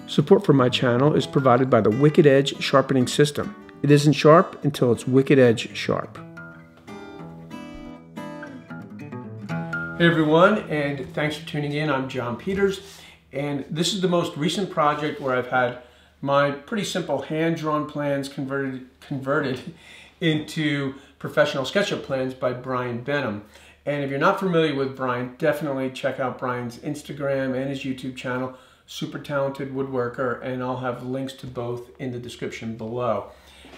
Support for my channel is provided by the Wicked Edge sharpening system. It isn't sharp until it's Wicked Edge sharp. Hey everyone, and thanks for tuning in. I'm John Peters, and this is the most recent project where I've had my pretty simple hand-drawn plans converted into professional SketchUp plans by Brian Benham. And if you're not familiar with Brian, definitely check out Brian's Instagram and his YouTube channel. Super talented woodworker, and I'll have links to both in the description below.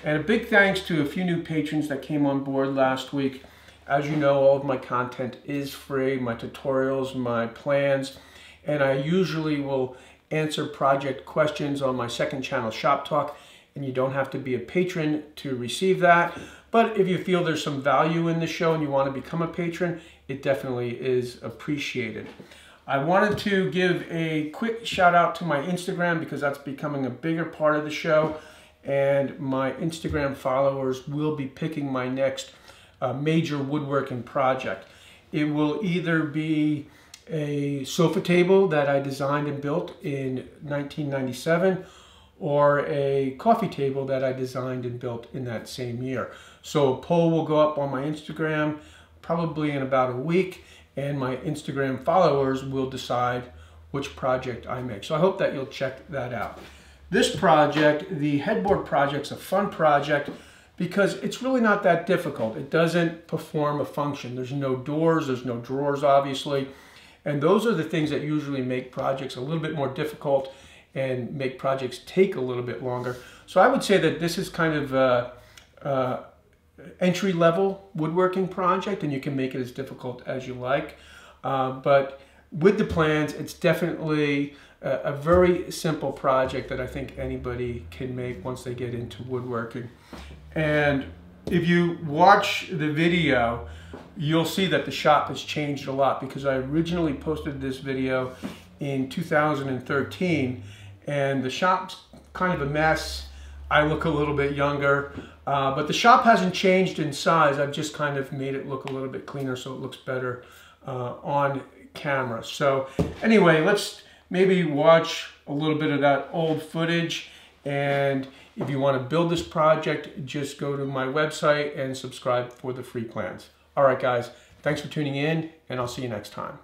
And a big thanks to a few new patrons that came on board last week. As you know, all of my content is free, my tutorials, my plans, and I usually will answer project questions on my second channel, Shop Talk, and you don't have to be a patron to receive that. But if you feel there's some value in the show and you want to become a patron, it definitely is appreciated. I wanted to give a quick shout out to my Instagram because that's becoming a bigger part of the show, and my Instagram followers will be picking my next major woodworking project. It will either be a sofa table that I designed and built in 1997 or a coffee table that I designed and built in that same year. So a poll will go up on my Instagram probably in about a week, and my Instagram followers will decide which project I make. So I hope that you'll check that out. This project, the headboard project's a fun project because it's really not that difficult. It doesn't perform a function. There's no doors, there's no drawers, obviously. And those are the things that usually make projects a little bit more difficult and make projects take a little bit longer. So I would say that this is kind of a entry-level woodworking project, and you can make it as difficult as you like. But with the plans, it's definitely a very simple project that I think anybody can make once they get into woodworking. And if you watch the video, you'll see that the shop has changed a lot because I originally posted this video in 2013, and the shop's kind of a mess. I look a little bit younger, but the shop hasn't changed in size. I've just kind of made it look a little bit cleaner so it looks better on camera. So anyway, let's maybe watch a little bit of that old footage, and if you want to build this project, just go to my website and subscribe for the free plans. All right, guys, thanks for tuning in, and I'll see you next time.